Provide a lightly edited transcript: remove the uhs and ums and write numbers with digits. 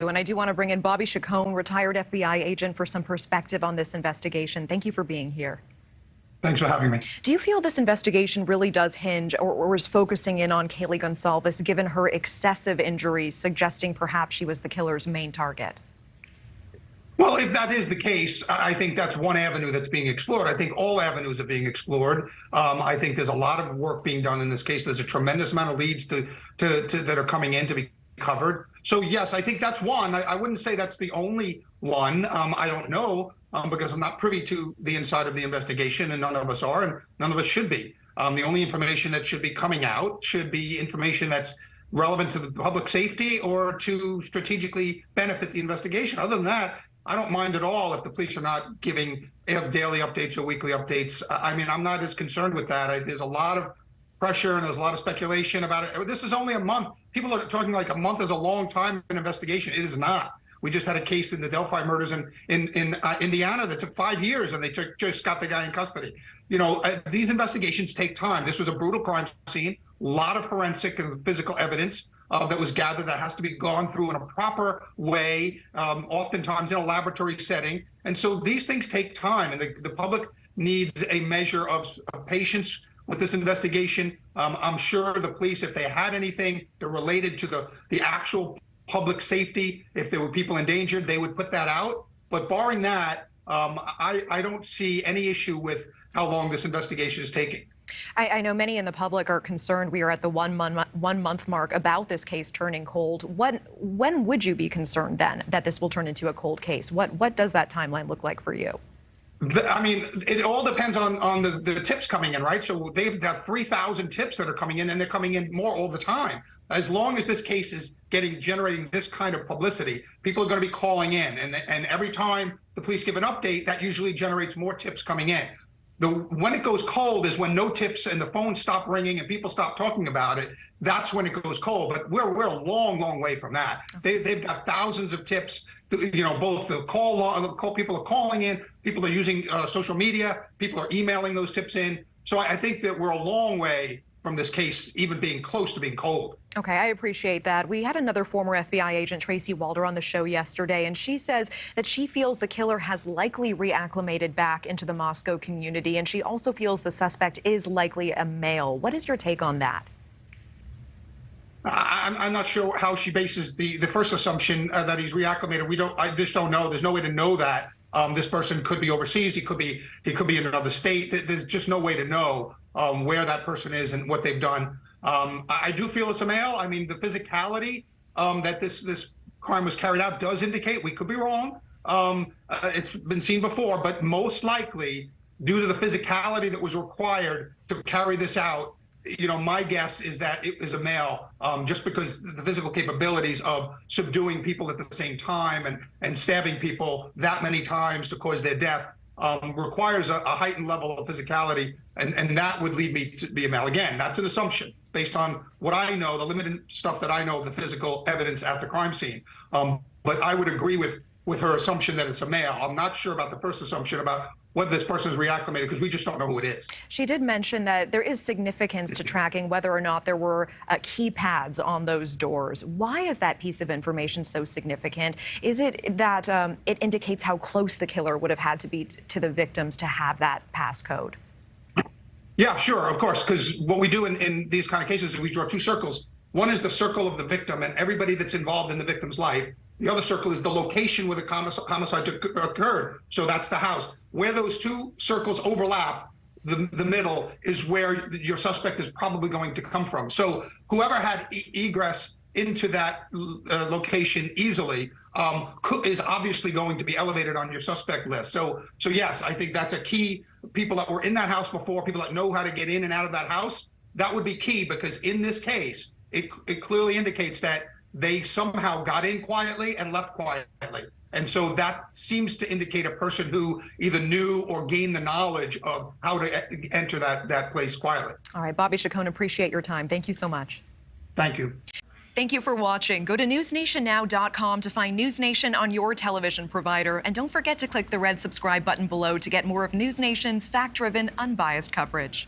And I do want to bring in Bobby Chacon, retired FBI agent, for some perspective on this investigation. Thank you for being here. Thanks for having me. Do you feel this investigation really does hinge or is focusing in on Kaylee Goncalves, given her excessive injuries, suggesting perhaps she was the killer's main target? Well, if that is the case, I think that's one avenue that's being explored. I think all avenues are being explored. I think there's a lot of work being done in this case. There's a tremendous amount of leads that are coming in to be covered. So yes, I think that's one. I wouldn't say that's the only one. I don't know because I'm not privy to the inside of the investigation, and none of us are, and none of us should be. The only information that should be coming out should be information that's relevant to the public safety or to strategically benefit the investigation. Other than that, I don't mind at all if the police are not giving daily updates or weekly updates. I mean, I'm not as concerned with that. There's a lot of pressure and there's a lot of speculation about it. This is only a month. People are talking like a month is a long time in investigation. It is not. We just had a case in the Delphi murders in Indiana that took 5 years, and they just got the guy in custody. You know, these investigations take time. This was a brutal crime scene, a lot of forensic and physical evidence that was gathered that has to be gone through in a proper way, oftentimes in a laboratory setting. And so these things take time, and the public needs a measure of patience with this investigation. I'm sure the police, if they had anything that related to the actual public safety, if there were people endangered, they would put that out. But barring that, I don't see any issue with how long this investigation is taking. I know many in the public are concerned. We are at the one month mark about this case turning cold. When would you be concerned then that this will turn into a cold case? What does that timeline look like for you? I mean, it all depends on the tips coming in, right? So they've got 3,000 tips that are coming in, and they're coming in more all the time. As long as this case is generating this kind of publicity, people are going to be calling in, and every time the police give an update, that usually generates more tips coming in. When it goes cold is when no tips and the phones stop ringing and people stop talking about it. That's when it goes cold. But we're a long way from that. They've got thousands of tips. You know, both the call people are calling in, people are using social media, people are emailing those tips in. So I think that we're a long way from this case even being close to being cold. Okay, I appreciate that. We had another former FBI agent, Tracy Walder, on the show yesterday, and she says that she feels the killer has likely reacclimated back into the Moscow community, and she also feels the suspect is likely a male. What is your take on that? I'm not sure how she bases the first assumption that he's reacclimated. I just don't know. There's no way to know that. This person could be overseas. He could be in another state. There's just no way to know where that person is and what they've done. I do feel it's a male. I mean, the physicality that this crime was carried out does indicate, we could be wrong. It's been seen before, but most likely, due to the physicality that was required to carry this out, you know, my guess is that it is a male, just because the physical capabilities of subduing people at the same time and stabbing people that many times to cause their death requires a heightened level of physicality, and that would lead me to be a male. Again, that's an assumption based on what I know, the limited stuff that I know of the physical evidence at the crime scene. But I would agree with her assumption that it's a male. I'm not sure about the first assumption about whether this person is reacclimated, because we just don't know who it is. She did mention that there is significance to tracking whether or not there were keypads on those doors. Why is that piece of information so significant? Is it that it indicates how close the killer would have had to be to the victims to have that passcode? Yeah, sure, of course, because what we do in these kind of cases is we draw two circles. One is the circle of the victim and everybody that's involved in the victim's life. The other circle is the location where the homicide occurred. So that's the house. Where those two circles overlap, the middle is where your suspect is probably going to come from. So whoever had egress into that location easily is obviously going to be elevated on your suspect list. So yes, I think that's a key. People that were in that house before, people that know how to get in and out of that house, that would be key, because in this case, it clearly indicates that they somehow got in quietly and left quietly. And so that seems to indicate a person who either knew or gained the knowledge of how to enter that place quietly. All right, Bobby Chacon, appreciate your time. Thank you so much. Thank you. Thank you for watching. Go to newsnationnow.com to find News Nation on your television provider. And don't forget to click the red subscribe button below to get more of News Nation's fact-driven, unbiased coverage.